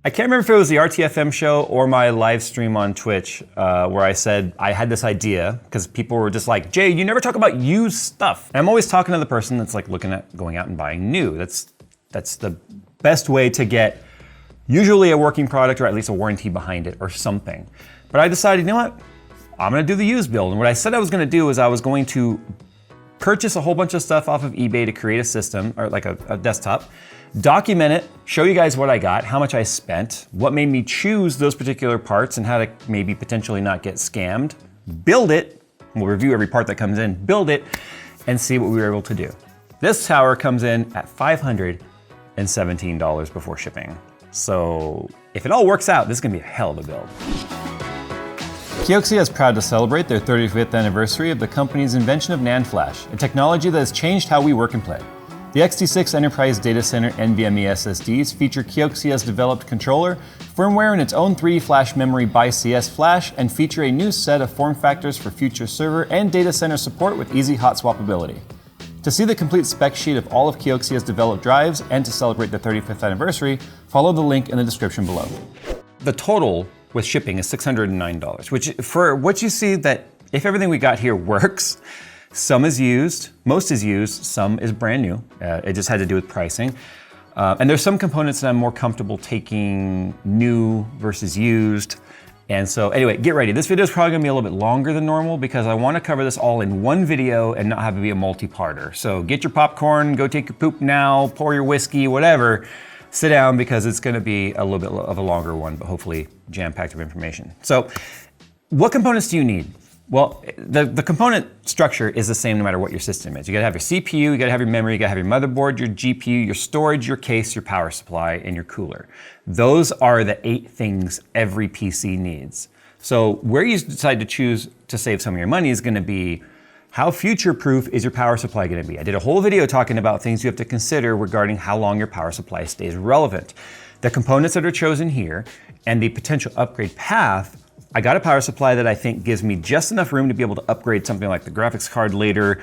I can't remember if it was the RTFM show or my live stream on Twitch where I said I had this idea because people were just like, Jay, you never talk about used stuff. And I'm always talking to the person that's like looking at going out and buying new. That's the best way to get usually a working product or at least a warranty behind it or something. But I decided, you know what? I'm gonna do the used build. And what I said I was gonna do is I was going to purchase a whole bunch of stuff off of eBay to create a system or like a desktop, document it, show you guys what I got, how much I spent, what made me choose those particular parts and how to maybe potentially not get scammed, build it, we'll review every part that comes in, build it, and see what we were able to do. This tower comes in at $517 before shipping. So if it all works out, this is gonna be a hell of a build. Kioxia is proud to celebrate their 35th anniversary of the company's invention of NAND Flash, a technology that has changed how we work and play. The XT6 Enterprise Data Center NVMe SSDs feature Kioxia's developed controller, firmware in its own 3D flash memory by CS flash, and feature a new set of form factors for future server and data center support with easy hot swappability. To see the complete spec sheet of all of Kioxia's developed drives and to celebrate the 35th anniversary, follow the link in the description below. The total with shipping is $609, which for what you see that if everything we got here works, some is used, most is used, some is brand new. It just had to do with pricing. And there's some components that I'm more comfortable taking new versus used. And so anyway, get ready. This video is probably gonna be a little bit longer than normal because I wanna cover this all in one video and not have it be a multi-parter. So get your popcorn, go take your poop now, pour your whiskey, whatever. Sit down because it's gonna be a little bit of a longer one, but hopefully jam-packed of information. So what components do you need? Well, the component structure is the same no matter what your system is. You gotta have your CPU, you gotta have your memory, you gotta have your motherboard, your GPU, your storage, your case, your power supply, and your cooler. Those are the 8 things every PC needs. So where you decide to choose to save some of your money is gonna be how future-proof is your power supply gonna be? I did a whole video talking about things you have to consider regarding how long your power supply stays relevant. The components that are chosen here and the potential upgrade path, I got a power supply that I think gives me just enough room to be able to upgrade something like the graphics card later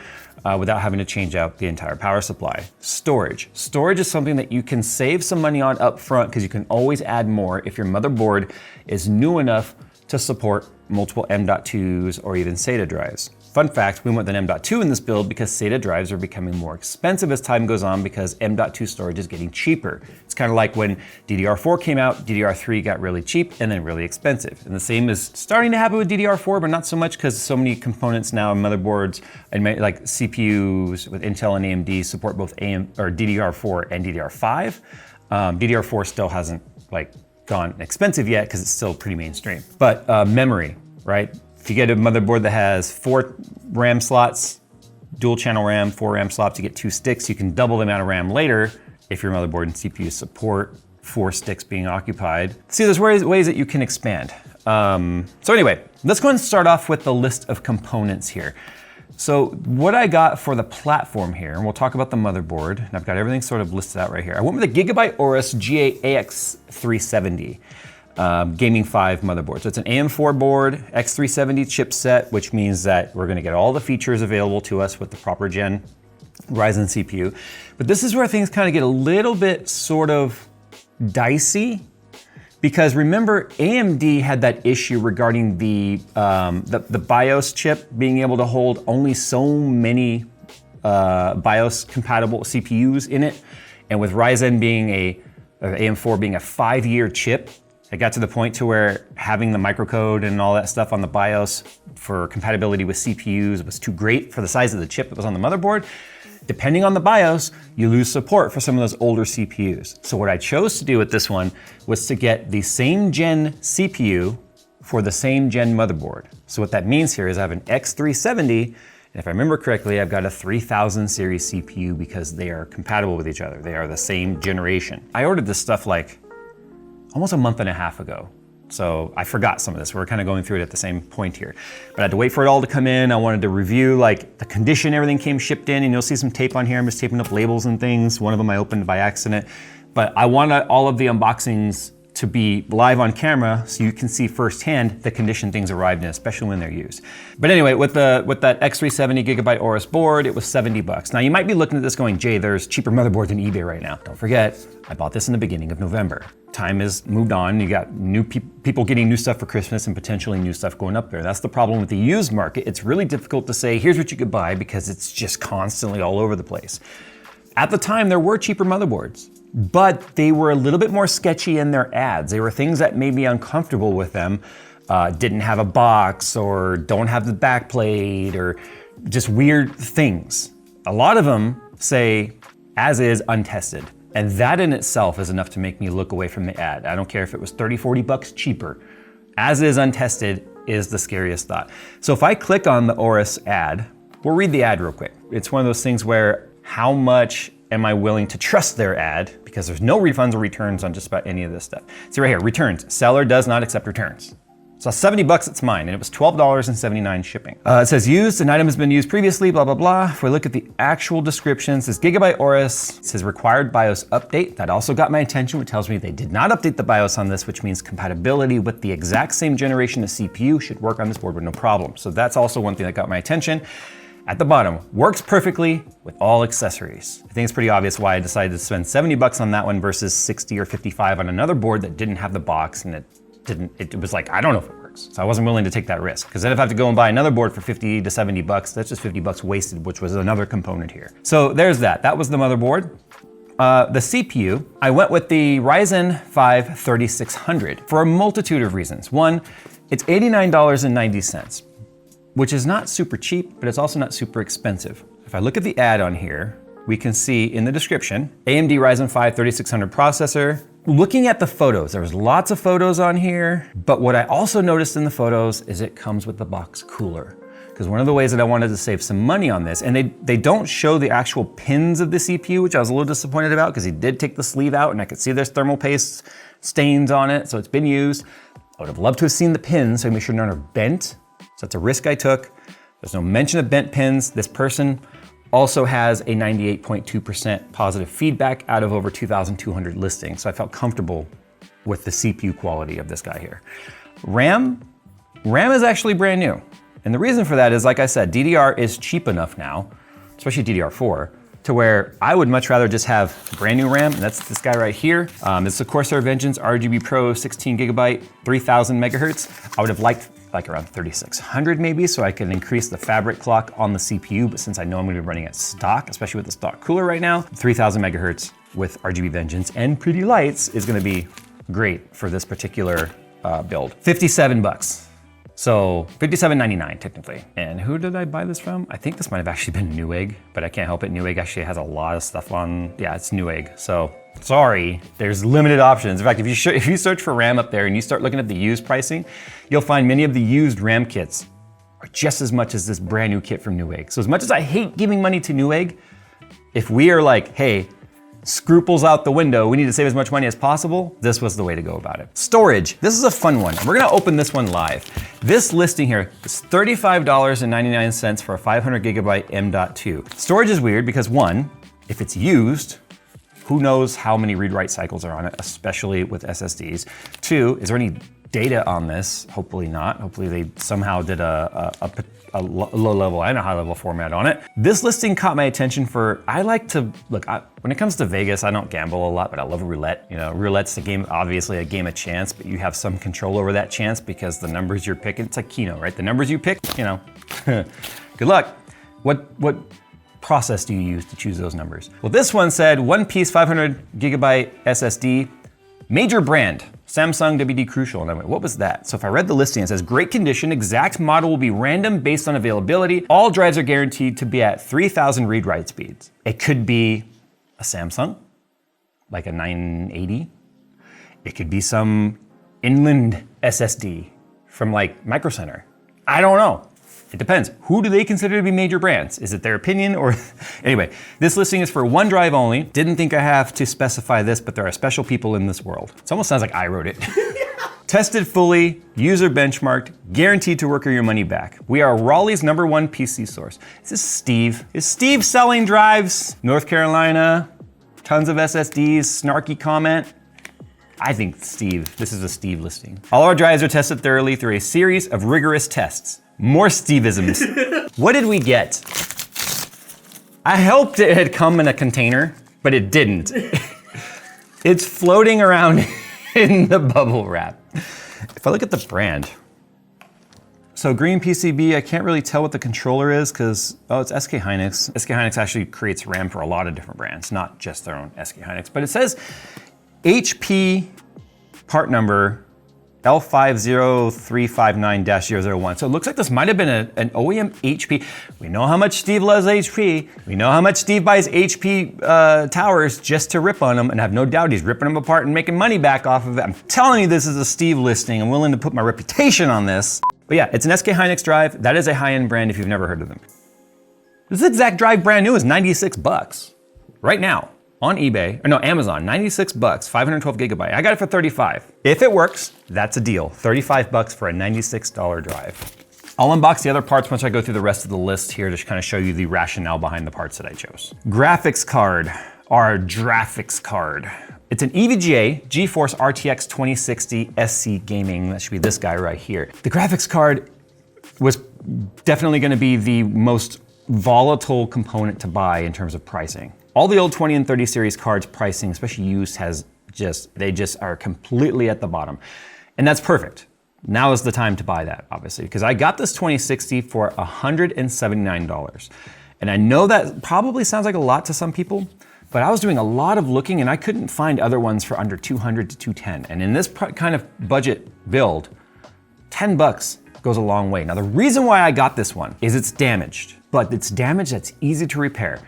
without having to change out the entire power supply. Storage. Storage is something that you can save some money on up front because you can always add more if your motherboard is new enough to support multiple M.2s or even SATA drives. Fun fact, we went with an M.2 in this build because SATA drives are becoming more expensive as time goes on because M.2 storage is getting cheaper. It's kind of like when DDR4 came out, DDR3 got really cheap and then really expensive. And the same is starting to happen with DDR4, but not so much because so many components now, motherboards, and like CPUs with Intel and AMD support both DDR4 and DDR5. DDR4 still hasn't gone expensive yet because it's still pretty mainstream. But memory, right? If you get a motherboard that has 4 RAM slots, dual channel RAM, 4 RAM slots, you get 2 sticks, you can double the amount of RAM later if your motherboard and CPU support 4 sticks being occupied. See, there's ways that you can expand. So anyway, let's go ahead and start off with the list of components here. So what I got for the platform here, and we'll talk about the motherboard, and I've got everything sort of listed out right here. I went with a Gigabyte Aorus GA-AX370. Gaming 5 motherboard. So it's an AM4 board, X370 chipset, which means that we're gonna get all the features available to us with the proper gen Ryzen CPU. But this is where things kind of get a little bit sort of dicey because remember AMD had that issue regarding the BIOS chip being able to hold only so many BIOS compatible CPUs in it. And with Ryzen being AM4 being a 5-year chip, it got to the point to where having the microcode and all that stuff on the BIOS for compatibility with CPUs was too great for the size of the chip that was on the motherboard. Depending on the BIOS, you lose support for some of those older CPUs. So what I chose to do with this one was to get the same gen CPU for the same gen motherboard. So what that means here is I have an X370, and if I remember correctly, I've got a 3000 series CPU because they are compatible with each other. They are the same generation. I ordered this stuff like almost a month and a half ago. So I forgot some of this. We're kind of going through it at the same point here. But I had to wait for it all to come in. I wanted to review the condition everything came shipped in, and you'll see some tape on here. I'm just taping up labels and things. One of them I opened by accident. But I want all of the unboxings to be live on camera so you can see firsthand the condition things arrived in, especially when they're used. But anyway, with that X370 gigabyte Aorus board, it was $70. Now you might be looking at this going, Jay, there's cheaper motherboards than eBay right now. Don't forget, I bought this in the beginning of November. Time has moved on. You got new people getting new stuff for Christmas and potentially new stuff going up there. That's the problem with the used market. It's really difficult to say, here's what you could buy because it's just constantly all over the place. At the time, there were cheaper motherboards, but they were a little bit more sketchy in their ads. They were things that made me uncomfortable with them. Didn't have a box or don't have the backplate or just weird things. A lot of them say, as is, untested. And that in itself is enough to make me look away from the ad. I don't care if it was 30, 40 bucks cheaper. As is, untested is the scariest thought. So if I click on the Aorus ad, we'll read the ad real quick. It's one of those things where how much am I willing to trust their ad? Because there's no refunds or returns on just about any of this stuff. See right here, returns. Seller does not accept returns. So $70, it's mine, and it was $12.79 shipping. It says used, an item has been used previously, blah, blah, blah. If we look at the actual description, it says Gigabyte Aorus, it says required BIOS update. That also got my attention, which tells me they did not update the BIOS on this, which means compatibility with the exact same generation of CPU should work on this board with no problem. So that's also one thing that got my attention. At the bottom, works perfectly with all accessories. I think it's pretty obvious why I decided to spend $70 on that one versus 60 or 55 on another board that didn't have the box and it was like, I don't know if it works. So I wasn't willing to take that risk because then if I have to go and buy another board for 50 to 70 bucks, that's just 50 bucks wasted, which was another component here. So there's that. That was the motherboard. The CPU, I went with the Ryzen 5 3600 for a multitude of reasons. One, it's $89.90. which is not super cheap, but it's also not super expensive. If I look at the ad on here, we can see in the description, AMD Ryzen 5 3600 processor. Looking at the photos, there was lots of photos on here, but what I also noticed in the photos is it comes with the box cooler. Because one of the ways that I wanted to save some money on this, and they don't show the actual pins of the CPU, which I was a little disappointed about because he did take the sleeve out and I could see there's thermal paste stains on it, so it's been used. I would have loved to have seen the pins so I make sure none are bent. So that's a risk I took. There's no mention of bent pins. This person also has a 98.2% positive feedback out of over 2,200 listings. So I felt comfortable with the CPU quality of this guy here. RAM is actually brand new. And the reason for that is, like I said, DDR is cheap enough now, especially DDR4, to where I would much rather just have brand new RAM, and that's this guy right here. It's the Corsair Vengeance RGB Pro 16 gigabyte, 3000 megahertz. I would have liked like around 3600 maybe, so I can increase the fabric clock on the CPU, but since I know I'm gonna be running at stock, especially with the stock cooler right now, 3000 megahertz with RGB Vengeance and pretty lights is gonna be great for this particular build. 57 bucks. So $57.99 technically. And who did I buy this from? I think this might have actually been Newegg, but I can't help it. Newegg actually has a lot of stuff on, yeah, it's Newegg. So sorry, there's limited options. In fact, if you search for RAM up there and you start looking at the used pricing, you'll find many of the used RAM kits are just as much as this brand new kit from Newegg. So as much as I hate giving money to Newegg, if we are like, hey, scruples out the window, we need to save as much money as possible, this was the way to go about it. Storage, this is a fun one. We're gonna open this one live. This listing here is $35.99 for a 500 gigabyte M.2. Storage is weird because one, if it's used, who knows how many read-write cycles are on it, especially with SSDs. Two, is there any data on this? Hopefully not. Hopefully they somehow did a low level and a high level format on it. This listing caught my attention for, I like to, look, when it comes to Vegas, I don't gamble a lot, but I love roulette. You know, roulette's a game, obviously a game of chance, but you have some control over that chance because the numbers you're picking, it's like Keno, right? The numbers you pick, you know, good luck. What process do you use to choose those numbers? Well, this one said one piece 500 gigabyte SSD, major brand, Samsung WD Crucial. And I went, what was that? So if I read the listing, it says great condition, exact model will be random based on availability. All drives are guaranteed to be at 3000 read-write speeds. It could be a Samsung, like a 980. It could be some inland SSD from like Micro Center. I don't know. It depends. Who do they consider to be major brands? Is it their opinion or? Anyway, this listing is for one drive only. Didn't think I have to specify this, but there are special people in this world. It almost sounds like I wrote it. Tested fully, user benchmarked, guaranteed to work your money back. We are Raleigh's #1 PC source. Is this Steve? Is Steve selling drives? North Carolina, tons of SSDs, snarky comment. I think this is a Steve listing. All our drives are tested thoroughly through a series of rigorous tests. More Steveisms. What did we get? I hoped it had come in a container, but it didn't. It's floating around in the bubble wrap. If I look at the brand, so green PCB, I can't really tell what the controller is because, oh, it's SK Hynix. SK Hynix actually creates RAM for a lot of different brands, not just their own SK Hynix, but it says HP part number L50359-001. So it looks like this might have been an OEM HP. We know how much Steve loves HP. We know how much Steve buys HP towers just to rip on them, and I have no doubt he's ripping them apart and making money back off of it. I'm telling you, this is a Steve listing. I'm willing to put my reputation on this. But yeah, it's an SK Hynix drive. That is a high-end brand if you've never heard of them. This exact drive brand new is 96 bucks right now. On eBay, or no, Amazon, 96 bucks, 512 gigabyte. I got it for 35. If it works, that's a deal. 35 bucks for a $96 drive. I'll unbox the other parts once I go through the rest of the list here to kind of show you the rationale behind the parts that I chose. Graphics card, our graphics card. It's an EVGA GeForce RTX 2060 SC Gaming. That should be this guy right here. The graphics card was definitely gonna be the most volatile component to buy in terms of pricing. All the old 20 and 30 series cards pricing, especially used, they just are completely at the bottom. And that's perfect. Now is the time to buy that, obviously, because I got this 2060 for $179. And I know that probably sounds like a lot to some people, but I was doing a lot of looking and I couldn't find other ones for under 200 to 210. And in this kind of budget build, 10 bucks goes a long way. Now, the reason why I got this one is it's damaged, but it's damage that's easy to repair.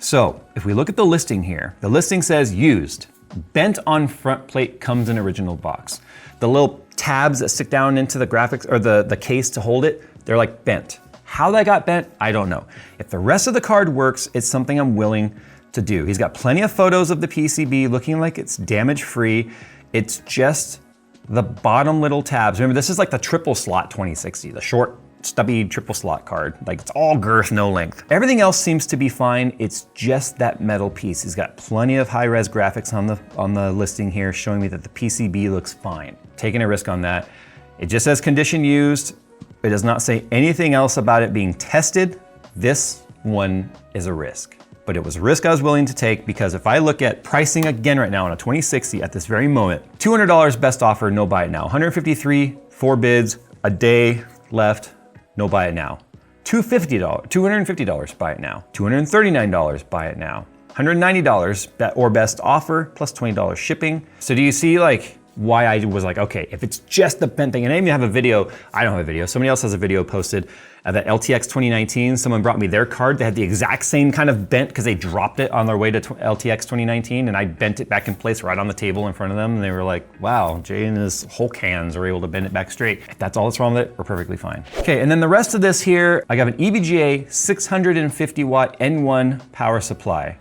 So if we look at the listing here, the listing says used, bent on front plate, comes in original box. The little tabs that stick down into the graphics or the case to hold it, they're like bent. How that got bent, I don't know. If the rest of the card works, it's something I'm willing to do. He's got plenty of photos of the PCB looking like it's damage free. It's just the bottom little tabs. Remember, this is like the triple slot 2060, the short, stubby triple slot card. Like it's all girth, no length. Everything else seems to be fine. It's just that metal piece. He's got plenty of high res graphics on the listing here showing me that the PCB looks fine. Taking a risk on that. It just says condition used. It does not say anything else about it being tested. This one is a risk, but it was a risk I was willing to take because if I look at pricing again right now on a 2060 at this very moment, $200 best offer, no buy it now. 153, 4 bids, a day left. No, buy it now. $250, buy it now. $239, buy it now. $190 or best offer plus $20 shipping. So do you see like why I was like, okay, if it's just the bent thing, and I even have a video, I don't have a video, somebody else has a video posted that LTX 2019, someone brought me their card. They had the exact same kind of bent because they dropped it on their way to LTX 2019 and I bent it back in place right on the table in front of them. And they were like, wow, Jay and his Hulk hands are able to bend it back straight. If that's all that's wrong with it, we're perfectly fine. Okay, and then the rest of this here, I got an EVGA 650 watt N1 power supply.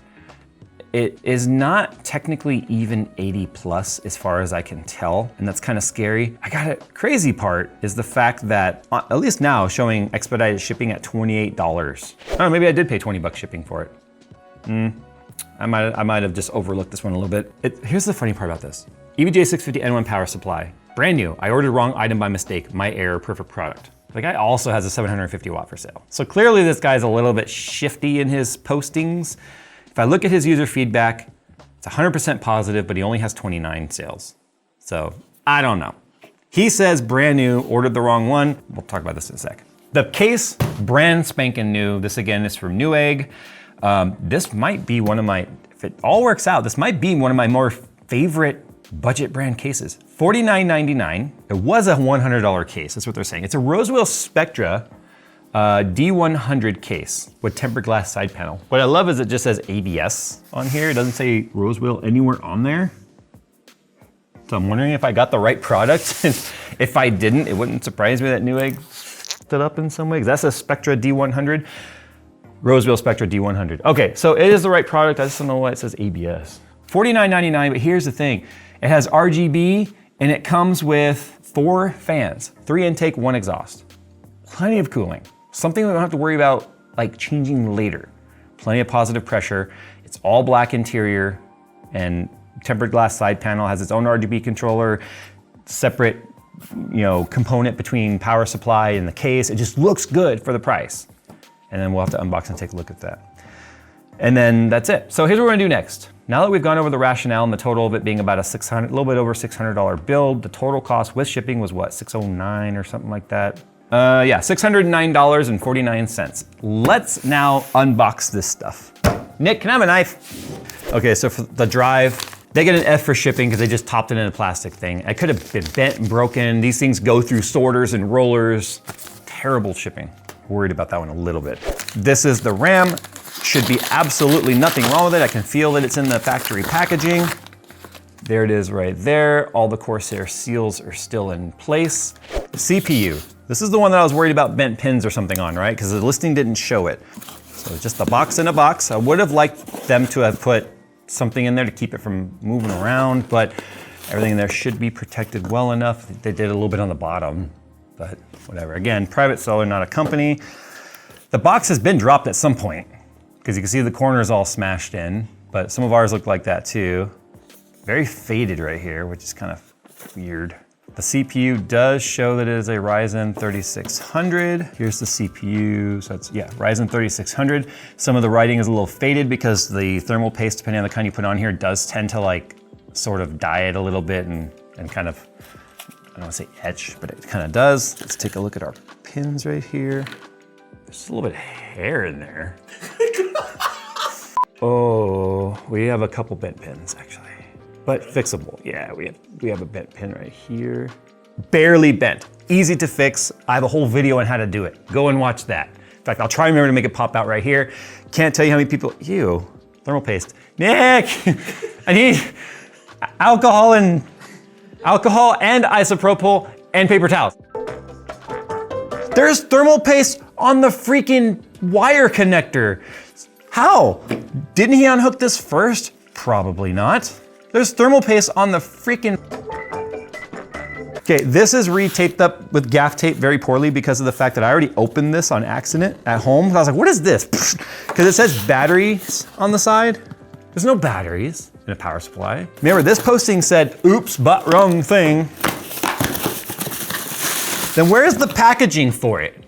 It is not technically even 80 plus as far as I can tell, and that's kind of scary. I got it. Crazy part is the fact that, at least now, showing expedited shipping at $28. I don't know, maybe I did pay 20 bucks shipping for it. I might have just overlooked this one a little bit. Here's the funny part about this. EVGA 650 N1 power supply, brand new. I ordered the wrong item by mistake, my error, perfect product. The guy also has a 750 watt for sale. So clearly this guy's a little bit shifty in his postings. If I look at his user feedback, it's 100% positive, but he only has 29 sales. So I don't know. He says brand new, ordered the wrong one. We'll talk about this in a sec. The case, brand spanking new. This again is from Newegg. This might be one of my, if it all works out, this might be one of my more favorite budget brand cases. $49.99. It was a $100 case, that's what they're saying. It's a Rosewell Spectra D100 case with tempered glass side panel. What I love is it just says ABS on here. It doesn't say Rosewell anywhere on there. So I'm wondering if I got the right product. If I didn't, it wouldn't surprise me that Newegg stood up in some way, because that's a Spectra D100. Rosewell Spectra D100. Okay, so it is the right product. I just don't know why it says ABS. $49.99, but here's the thing. It has RGB and it comes with 4 fans, 3 intake, 1 exhaust. Plenty of cooling. Something we don't have to worry about like changing later. Plenty of positive pressure. It's all black interior and tempered glass side panel, has its own RGB controller, separate, component between power supply and the case. It just looks good for the price. And then we'll have to unbox and take a look at that. And then that's it. So here's what we're gonna do next. Now that we've gone over the rationale and the total of it being about a little bit over $600 build, the total cost with shipping was what, $609 or something like that? Yeah, $609.49. Let's now unbox this stuff. Nick, can I have a knife? Okay, so for the drive, they get an F for shipping because they just topped it in a plastic thing. It could have been bent and broken. These things go through sorters and rollers. Terrible shipping. Worried about that one a little bit. This is the RAM. Should be absolutely nothing wrong with it. I can feel that it's in the factory packaging. There it is right there. All the Corsair seals are still in place. CPU. This is the one that I was worried about bent pins or something on, right? Because the listing didn't show it. So just a box in a box. I would have liked them to have put something in there to keep it from moving around, but everything in there should be protected well enough. They did a little bit on the bottom, but whatever. Again, private seller, not a company. The box has been dropped at some point because you can see the corners all smashed in, but some of ours look like that too. Very faded right here, which is kind of weird. The CPU does show that it is a Ryzen 3600. Here's the CPU, so it's, yeah, Ryzen 3600. Some of the writing is a little faded because the thermal paste, depending on the kind you put on here, does tend to like sort of dye it a little bit and kind of, I don't want to say etch, but it kind of does. Let's take a look at our pins right here. There's a little bit of hair in there. Oh, we have a couple bent pins actually. But fixable, yeah, we have a bent pin right here. Barely bent, easy to fix. I have a whole video on how to do it. Go and watch that. In fact, I'll try and remember to make it pop out right here. Can't tell you how many people, ew, thermal paste. Nick, I need alcohol and isopropyl and paper towels. There's thermal paste on the freaking wire connector. How? Didn't he unhook this first? Probably not. There's thermal paste on the freaking... Okay, this is re-taped up with gaff tape very poorly because of the fact that I already opened this on accident at home. I was like, what is this? Because it says batteries on the side. There's no batteries in a power supply. Remember, this posting said, oops, but wrong thing. Then where's the packaging for it?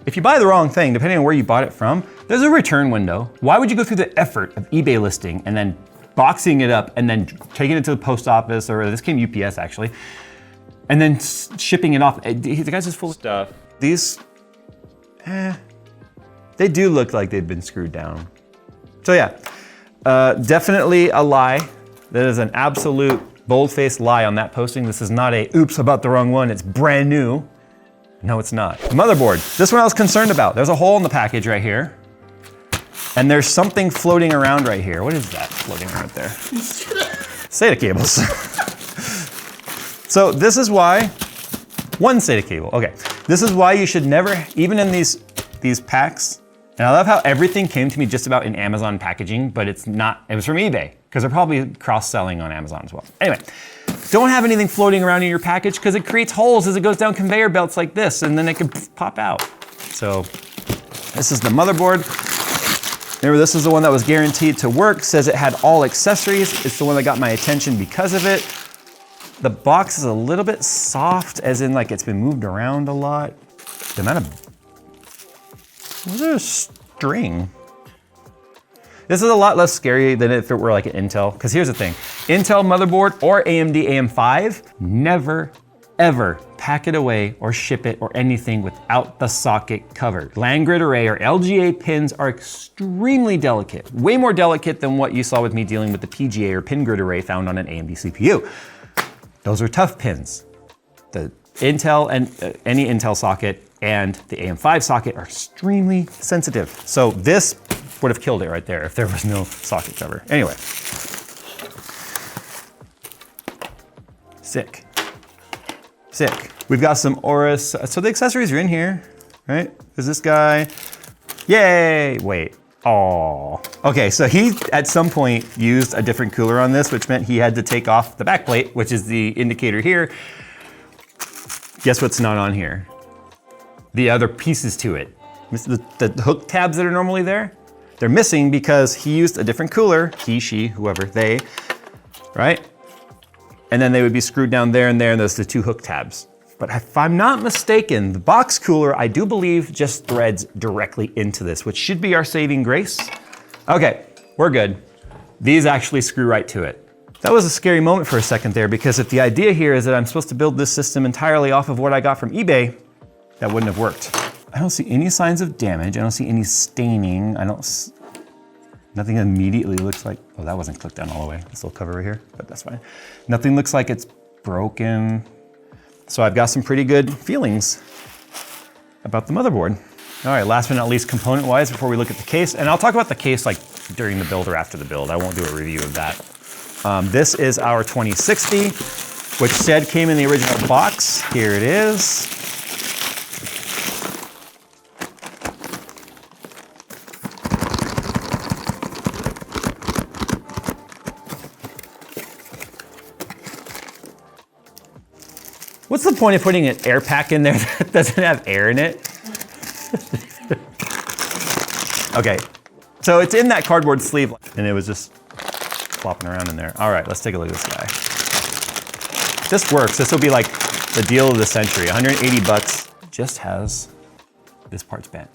If you buy the wrong thing, depending on where you bought it from, there's a return window. Why would you go through the effort of eBay listing and then boxing it up and then taking it to the post office, or this came UPS actually, and then shipping it off? The guy's just full of stuff. These, they do look like they've been screwed down. So yeah, definitely a lie. That is an absolute bold-faced lie on that posting. This is not a oops about the wrong one, it's brand new. No, it's not. The motherboard, this one I was concerned about. There's a hole in the package right here. And there's something floating around right here. What is that floating around there? SATA cables. So this is why, one SATA cable, okay. This is why you should never, even in these packs, and I love how everything came to me just about in Amazon packaging, but it's not, it was from eBay, because they're probably cross-selling on Amazon as well. Anyway, don't have anything floating around in your package because it creates holes as it goes down conveyor belts like this, and then it can pop out. So this is the motherboard. Remember, this is the one that was guaranteed to work, says it had all accessories. It's the one that got my attention because of it. The box is a little bit soft, as in like it's been moved around a lot. The amount of, was there a string? This is a lot less scary than if it were like an Intel, because here's the thing. Intel motherboard or AMD AM5, never, ever pack it away or ship it or anything without the socket covered. Land grid array or LGA pins are extremely delicate, way more delicate than what you saw with me dealing with the PGA or pin grid array found on an AMD CPU. Those are tough pins. The Intel and any Intel socket and the AM5 socket are extremely sensitive. So this would have killed it right there if there was no socket cover. Anyway. Sick. Sick. We've got some Aorus. So the accessories are in here, right? Is this guy? Yay! Wait. Oh. Okay, so he at some point used a different cooler on this, which meant he had to take off the back plate, which is the indicator here. Guess what's not on here? The other pieces to it. The hook tabs that are normally there, they're missing because he used a different cooler, he, she, whoever, they, right? And then they would be screwed down there, and there's the 2 hook tabs. But if I'm not mistaken, the box cooler, I do believe, just threads directly into this, which should be our saving grace. Okay, we're good. These actually screw right to it. That was a scary moment for a second there, because if the idea here is that I'm supposed to build this system entirely off of what I got from eBay, that wouldn't have worked. I don't see any signs of damage. I don't see any staining. Nothing immediately looks like, oh, that wasn't clicked down all the way. This little cover right here, but that's fine. Nothing looks like it's broken. So I've got some pretty good feelings about the motherboard. All right, last but not least, component-wise, before we look at the case, and I'll talk about the case like during the build or after the build. I won't do a review of that. This is our 2060, which said came in the original box. Here it is. What's the point of putting an air pack in there that doesn't have air in it? Okay, so it's in that cardboard sleeve, and it was just flopping around in there. All right, let's take a look at this guy. This works. This will be like the deal of the century. 180 bucks. Just has this part's bent.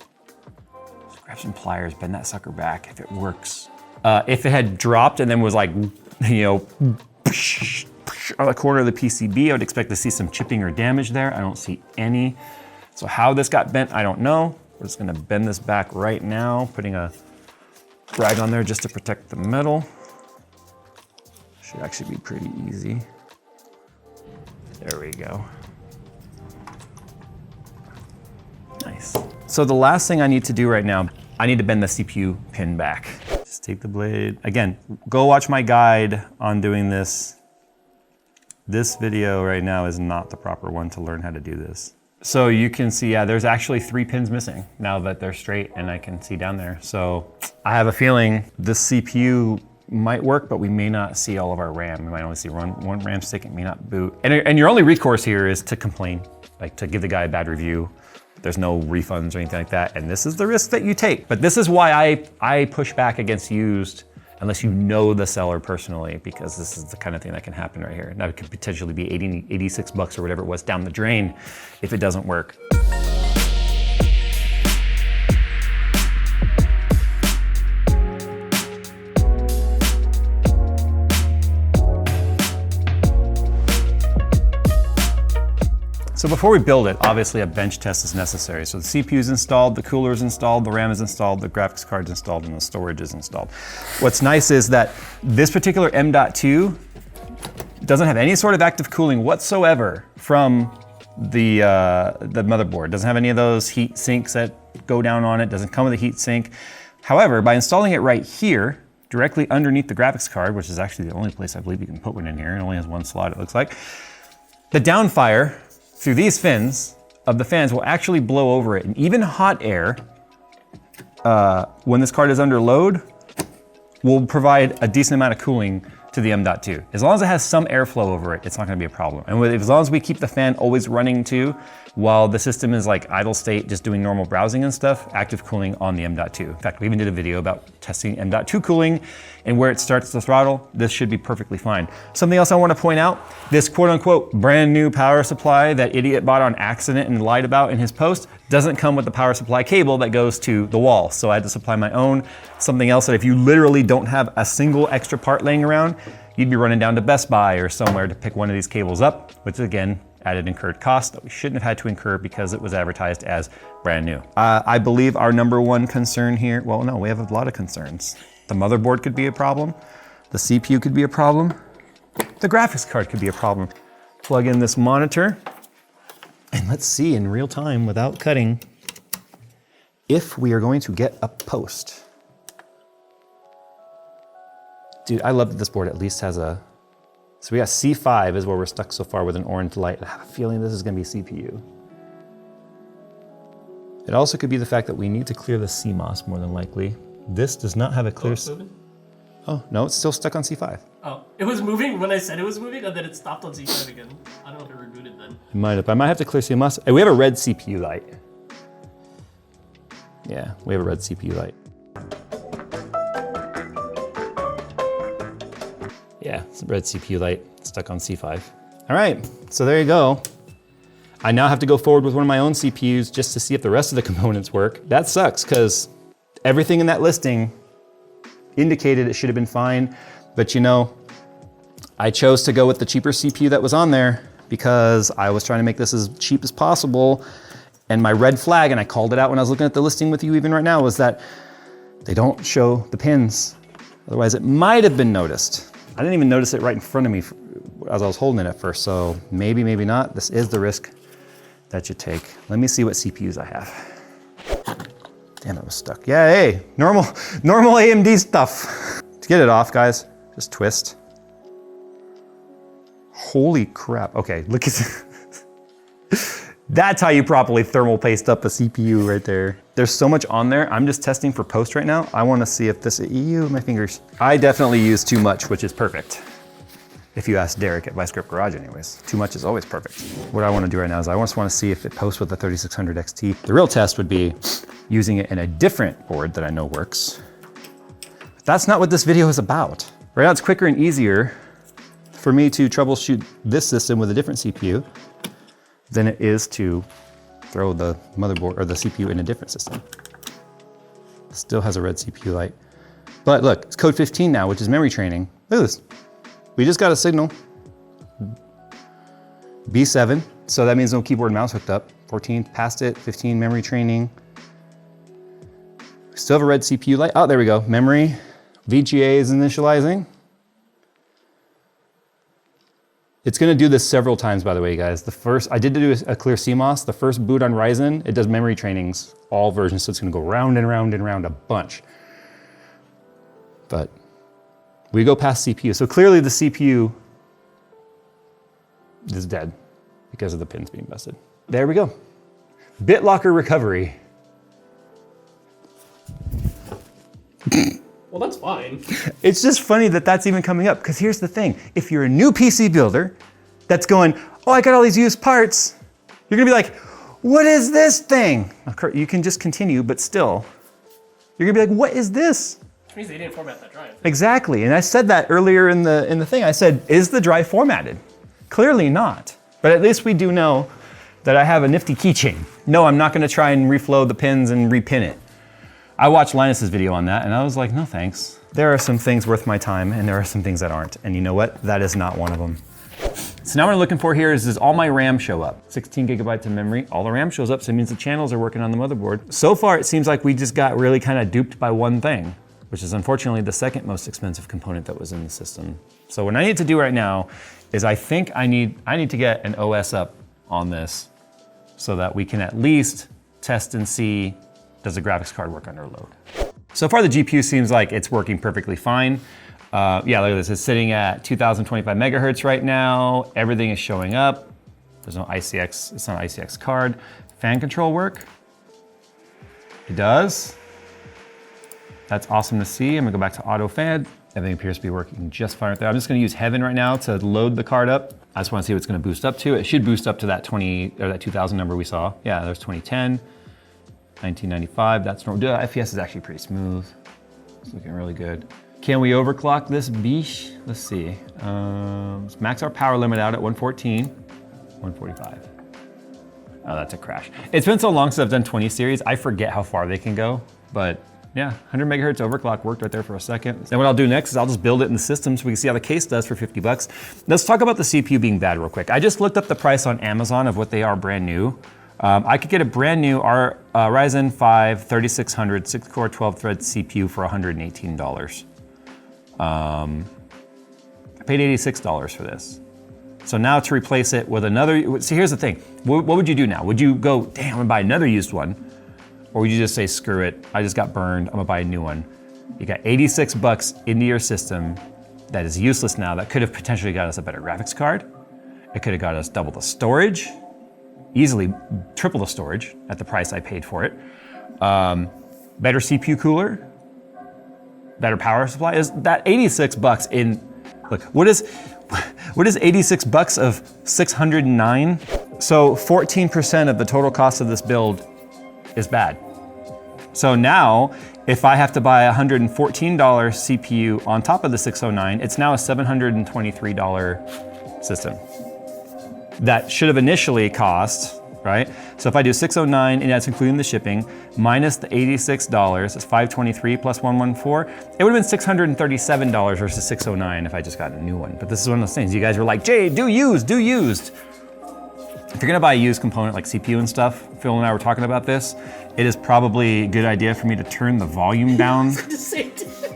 Just grab some pliers, bend that sucker back if it works. If it had dropped and then was like, you know, on the corner of the PCB, I would expect to see some chipping or damage there. I don't see any. So how this got bent, I don't know. We're just gonna bend this back right now, putting a rag on there just to protect the metal. Should actually be pretty easy. There we go. Nice. So the last thing I need to do right now, I need to bend the CPU pin back. Just take the blade. Again, go watch my guide on doing this. This video right now is not the proper one to learn how to do this. So you can see, yeah, there's actually 3 pins missing now that they're straight and I can see down there. So I have a feeling this CPU might work, but we may not see all of our RAM. We might only see one RAM stick, it may not boot. And your only recourse here is to complain, like to give the guy a bad review. There's no refunds or anything like that. And this is the risk that you take. But this is why I push back against used unless you know the seller personally, because this is the kind of thing that can happen right here. Now it could potentially be 86 bucks or whatever it was down the drain if it doesn't work. So before we build it, obviously a bench test is necessary. So the CPU is installed, the cooler is installed, the RAM is installed, the graphics card is installed, and the storage is installed. What's nice is that this particular M.2 doesn't have any sort of active cooling whatsoever from the motherboard. It doesn't have any of those heat sinks that go down on it, doesn't come with a heat sink. However, by installing it right here, directly underneath the graphics card, which is actually the only place I believe you can put one in here, it only has one slot it looks like, the downfire through these fins of the fans will actually blow over it. And even hot air, when this card is under load, will provide a decent amount of cooling to the M.2. As long as it has some airflow over it, it's not gonna be a problem. And as long as we keep the fan always running too, while the system is like idle state, just doing normal browsing and stuff, active cooling on the M.2. In fact, we even did a video about testing M.2 cooling and where it starts to throttle. This should be perfectly fine. Something else I want to point out, this quote unquote brand new power supply that idiot bought on accident and lied about in his post doesn't come with the power supply cable that goes to the wall. So I had to supply my own. Something else that if you literally don't have a single extra part laying around, you'd be running down to Best Buy or somewhere to pick one of these cables up, which again, added incurred cost that we shouldn't have had to incur because it was advertised as brand new. I believe our #1 concern here, well, no, we have a lot of concerns. The motherboard could be a problem. The CPU could be a problem. The graphics card could be a problem. Plug in this monitor and let's see in real time without cutting if we are going to get a post. Dude, I love that this board at least has a, so we got C5 is where we're stuck so far with an orange light. I have a feeling this is gonna be CPU. It also could be the fact that we need to clear the CMOS more than likely. This does not have a clear... Oh, no, it's still stuck on C5. Oh, it was moving when I said it was moving, and then it stopped on C5 again. I don't know if it rebooted then. It might have. I might have to clear CMOS. Hey, we have a red CPU light. Yeah, we have a red CPU light. Yeah, it's a red CPU light stuck on C5. All right, so there you go. I now have to go forward with one of my own CPUs just to see if the rest of the components work. That sucks, because everything in that listing indicated it should have been fine, but you know, I chose to go with the cheaper CPU that was on there because I was trying to make this as cheap as possible. And my red flag, and I called it out when I was looking at the listing with you even right now, was that they don't show the pins. Otherwise it might have been noticed. I didn't even notice it right in front of me as I was holding it at first, so maybe, maybe not. This is the risk that you take. Let me see what CPUs I have. Damn, it was stuck. Yeah, hey, normal AMD stuff. To get it off, guys, just twist. Holy crap. Okay, look at that's how you properly thermal paste up a CPU right there. There's so much on there. I'm just testing for post right now. I want to see if this, my fingers. I definitely use too much, which is perfect. If you ask Derek at Script Garage anyways, too much is always perfect. What I want to do right now is I just want to see if it posts with the 3600 XT. The real test would be using it in a different board that I know works. But that's not what this video is about. Right now it's quicker and easier for me to troubleshoot this system with a different CPU than it is to throw the motherboard or the CPU in a different system. Still has a red CPU light. But look, it's code 15 now, which is memory training. Look at this. We just got a signal. B7, so that means no keyboard and mouse hooked up. 14, passed it, 15, memory training. We still have a red CPU light. Oh, there we go, memory. VGA is initializing. It's gonna do this several times, by the way, guys. I did do a clear CMOS. The first boot on Ryzen, it does memory trainings, all versions, so it's gonna go round and round and round a bunch. But we go past CPU. So clearly the CPU is dead because of the pins being busted. There we go. BitLocker recovery. Well, that's fine. It's just funny that that's even coming up, because here's the thing. If you're a new PC builder that's going, oh, I got all these used parts, you're gonna be like, what is this thing? You can just continue, but still, you're gonna be like, what is this? Which means they didn't format that drive. Exactly, and I said that earlier in the thing. I said, is the drive formatted? Clearly not, but at least we do know that I have a nifty keychain. No, I'm not gonna try and reflow the pins and repin it. I watched Linus's video on that and I was like, no thanks. There are some things worth my time and there are some things that aren't. And you know what? That is not one of them. So now what I'm looking for here is does all my RAM show up? 16 gigabytes of memory, all the RAM shows up, so it means the channels are working on the motherboard. So far, it seems like we just got really kind of duped by one thing, which is unfortunately the second most expensive component that was in the system. So what I need to do right now is I think I need to get an OS up on this so that we can at least test and see, does the graphics card work under load? So far the GPU seems like it's working perfectly fine. Yeah, look at this, it's sitting at 2025 megahertz right now. Everything is showing up. There's no ICX, it's not an ICX card. Fan control work? It does. That's awesome to see. I'm gonna go back to auto fan. Everything appears to be working just fine right there. I'm just gonna use Heaven right now to load the card up. I just wanna see what it's gonna boost up to. It should boost up to that 2000 number we saw. Yeah, there's 2010. 1995, that's normal. The FPS is actually pretty smooth. It's looking really good. Can we overclock this beesh? Let's see. Let's max our power limit out at 114, 145. Oh, that's a crash. It's been so long since I've done 20 series, I forget how far they can go, but yeah, 100 megahertz overclock worked right there for a second. Then what I'll do next is I'll just build it in the system so we can see how the case does for 50 bucks. Let's talk about the CPU being bad real quick. I just looked up the price on Amazon of what they are brand new. I could get a brand new Ryzen 5 3600 6-core 12-thread CPU for $118. I paid $86 for this. So now to replace it with another, see here's the thing. What would you do now? Would you go, damn, I'm gonna buy another used one? Or would you just say, screw it, I just got burned, I'm gonna buy a new one. You got 86 bucks into your system that is useless now, that could have potentially got us a better graphics card. It could have got us double the storage. Easily triple the storage at the price I paid for it. Better CPU cooler, better power supply. Is that 86 bucks in, look, what is 86 bucks of 609? So 14% of the total cost of this build is bad. So now, if I have to buy a $114 CPU on top of the 609, it's now a $723 system. That should have initially cost, right? So if I do 609, and that's including the shipping, minus the $86, it's 523 plus 114, it would have been $637 versus 609 if I just got a new one. But this is one of those things, you guys were like, Jay, do used. If you're gonna buy a used component like CPU and stuff, Phil and I were talking about this, it is probably a good idea for me to turn the volume down.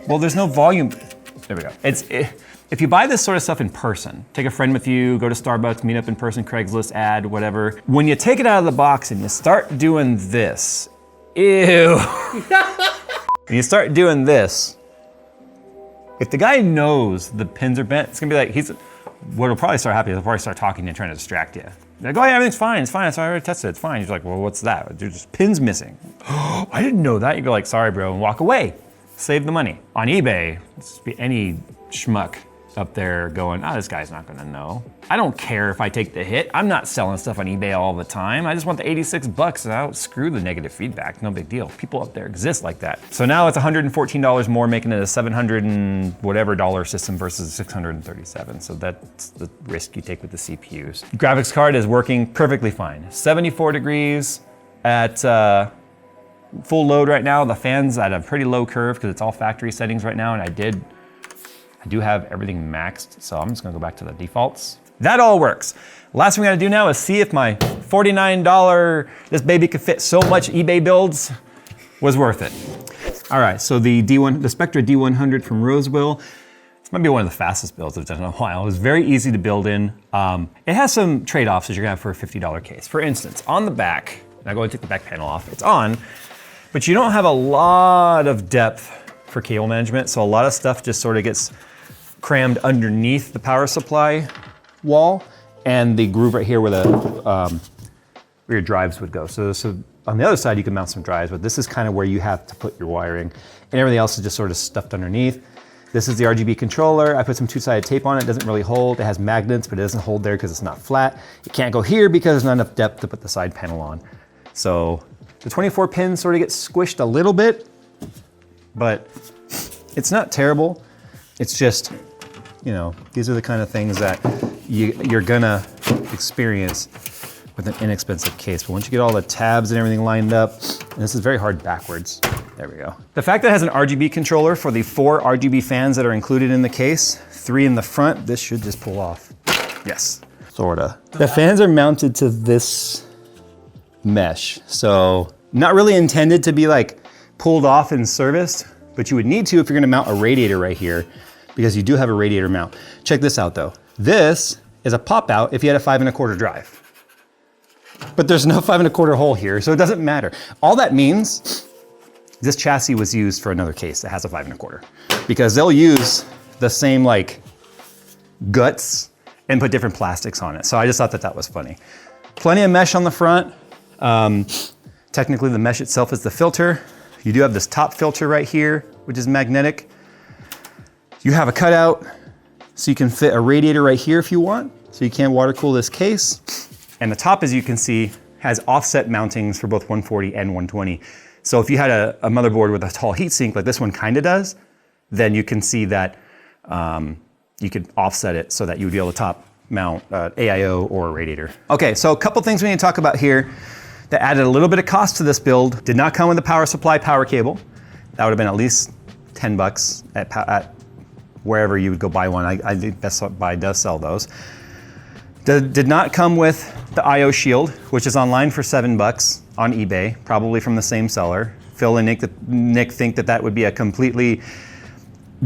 Well, there's no volume. There we go. If you buy this sort of stuff in person, take a friend with you, go to Starbucks, meet up in person, Craigslist, ad, whatever. When you take it out of the box and you start doing this, ew. When you start doing this, if the guy knows the pins are bent, it's gonna be like, what'll probably start happening is he'll probably start talking and trying to distract you. They're like, oh yeah, everything's fine, it's fine, I already tested it, it's fine. You're like, well, what's that? There's just pins missing. I didn't know that. You go like, sorry bro, and walk away. Save the money. On eBay, it's be any schmuck up there going, this guy's not gonna know. I don't care if I take the hit. I'm not selling stuff on eBay all the time. I just want the 86 bucks and I'll screw the negative feedback, no big deal. People up there exist like that. So now it's $114 more, making it a 700 and whatever dollar system versus 637. So that's the risk you take with the CPUs. Graphics card is working perfectly fine. 74 degrees at full load right now. The fan's at a pretty low curve because it's all factory settings right now, and I do have everything maxed, so I'm just gonna go back to the defaults. That all works. Last thing we gotta do now is see if my $49, this baby could fit so much eBay builds, was worth it. All right, so the Spectra D100 from Roseville, this might be one of the fastest builds I've done in a while. It was very easy to build in. It has some trade-offs that you're gonna have for a $50 case. For instance, on the back, and I'll go and take the back panel off, it's on, but you don't have a lot of depth for cable management, so a lot of stuff just sort of gets crammed underneath the power supply wall and the groove right here where where your drives would go. So on the other side you can mount some drives, but this is kind of where you have to put your wiring, and everything else is just sort of stuffed underneath. This is the RGB controller. I put some two-sided tape on it. It doesn't really hold. It has magnets, but it doesn't hold there because it's not flat. It can't go here because there's not enough depth to put the side panel on. So the 24 pins sort of get squished a little bit, but it's not terrible. It's just, you know, these are the kind of things that you're gonna experience with an inexpensive case. But once you get all the tabs and everything lined up, and this is very hard backwards. There we go. The fact that it has an RGB controller for the 4 RGB fans that are included in the case, 3 in the front, this should just pull off. Yes, sorta. The fans are mounted to this mesh, so not really intended to be like pulled off and serviced, but you would need to if you're gonna mount a radiator right here, because you do have a radiator mount. Check this out though. This is a pop out if you had a 5 1/4 drive. But there's no 5 1/4 hole here, so it doesn't matter. All that means, this chassis was used for another case that has a 5 1/4, because they'll use the same like guts and put different plastics on it. So I just thought that that was funny. Plenty of mesh on the front. Technically the mesh itself is the filter. You do have this top filter right here, which is magnetic. You have a cutout, so you can fit a radiator right here if you want, so you can water cool this case. And the top, as you can see, has offset mountings for both 140 and 120. So if you had a motherboard with a tall heatsink, like this one kinda does, then you can see that you could offset it so that you would be able to top mount AIO or a radiator. Okay, so a couple things we need to talk about here that added a little bit of cost to this build. Did not come with a power supply power cable. That would have been at least 10 bucks at wherever you would go buy one. I think Best Buy does sell those. Did not come with the IO shield, which is online for 7 bucks on eBay, probably from the same seller. Phil and Nick think that that would be a completely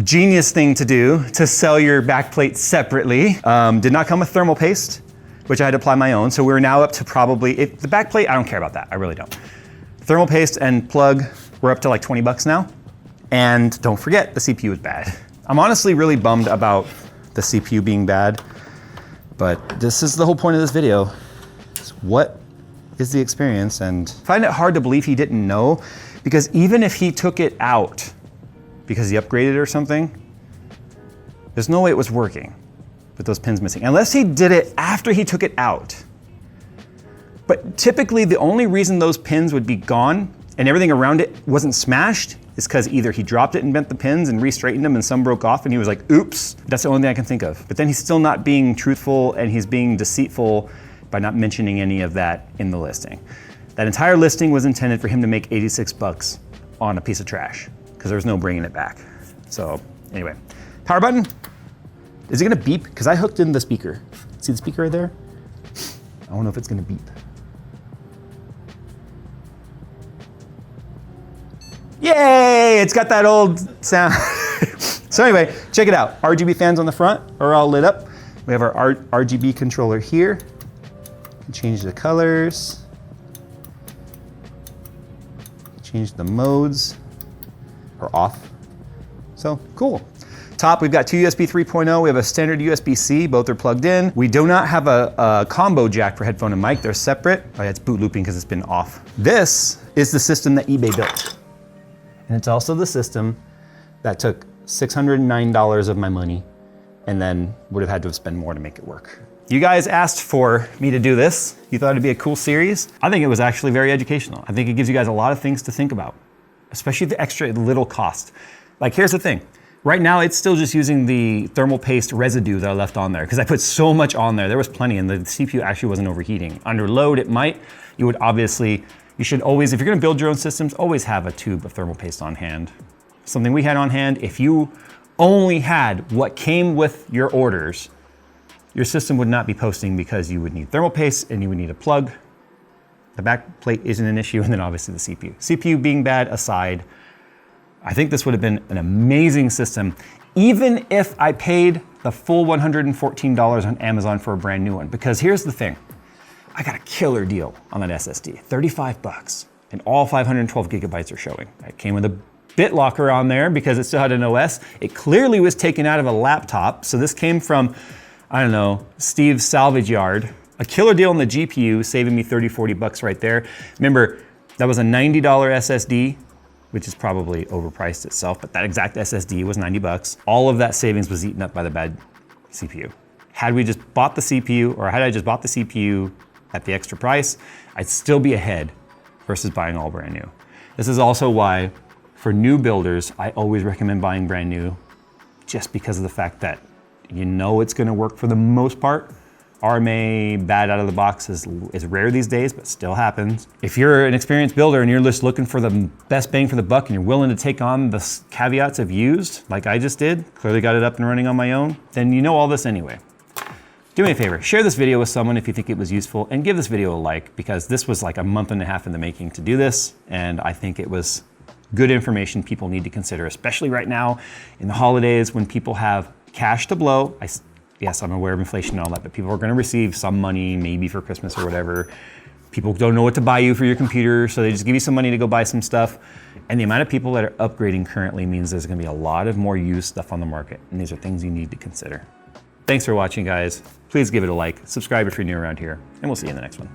genius thing to do, to sell your backplate separately. Did not come with thermal paste, which I had to apply my own. So we're now up to probably, the backplate, I don't care about that, I really don't. Thermal paste and plug, we're up to like 20 bucks now. And don't forget, the CPU is bad. I'm honestly really bummed about the CPU being bad, but this is the whole point of this video. What is the experience? And I find it hard to believe he didn't know, because even if he took it out because he upgraded or something, there's no way it was working with those pins missing, unless he did it after he took it out. But typically the only reason those pins would be gone and everything around it wasn't smashed, is because either he dropped it and bent the pins and re-straightened them and some broke off and he was like, oops. That's the only thing I can think of. But then he's still not being truthful and he's being deceitful by not mentioning any of that in the listing. That entire listing was intended for him to make 86 bucks on a piece of trash because there was no bringing it back. So anyway, power button. Is it gonna beep? Because I hooked in the speaker. See the speaker right there? I don't know if it's gonna beep. Yay, it's got that old sound. So anyway, check it out. RGB fans on the front are all lit up. We have our RGB controller here. Change the colors. Change the modes, or off. So cool. Top, we've got two USB 3.0. We have a standard USB-C, both are plugged in. We do not have a combo jack for headphone and mic, they're separate. Oh yeah, it's boot looping because it's been off. This is the system that eBay built. And it's also the system that took $609 of my money and then would have had to have spent more to make it work. You guys asked for me to do this. You thought it'd be a cool series. I think it was actually very educational. I think it gives you guys a lot of things to think about, especially the extra little cost. Like here's the thing. Right now it's still just using the thermal paste residue that I left on there because I put so much on there. There was plenty and the CPU actually wasn't overheating. Under load it might. You would obviously, you should always, if you're gonna build your own systems, always have a tube of thermal paste on hand. Something we had on hand, if you only had what came with your orders, your system would not be posting because you would need thermal paste and you would need a plug. The back plate isn't an issue, and then obviously the CPU. CPU being bad aside, I think this would have been an amazing system, even if I paid the full $114 on Amazon for a brand new one. Because here's the thing, I got a killer deal on that SSD, 35 bucks, and all 512 gigabytes are showing. It came with a BitLocker on there because it still had an OS. It clearly was taken out of a laptop, so this came from, I don't know, Steve's salvage yard. A killer deal on the GPU, saving me 30, 40 bucks right there. Remember, that was a $90 SSD, which is probably overpriced itself, but that exact SSD was 90 bucks. All of that savings was eaten up by the bad CPU. Had we just bought the CPU, or had I just bought the CPU at the extra price, I'd still be ahead versus buying all brand new. This is also why, for new builders, I always recommend buying brand new, just because of the fact that you know it's gonna work for the most part. RMA bad out of the box is rare these days, but still happens. If you're an experienced builder and you're just looking for the best bang for the buck and you're willing to take on the caveats of used, like I just did, clearly got it up and running on my own, then you know all this anyway. Do me a favor, share this video with someone if you think it was useful, and give this video a like, because this was like a month and a half in the making to do this, and I think it was good information people need to consider, especially right now in the holidays when people have cash to blow. Yes, I'm aware of inflation and all that, but people are gonna receive some money, maybe for Christmas or whatever. People don't know what to buy you for your computer, so they just give you some money to go buy some stuff. And the amount of people that are upgrading currently means there's gonna be a lot of more used stuff on the market, and these are things you need to consider. Thanks for watching, guys. Please give it a like, subscribe if you're new around here, and we'll see you in the next one.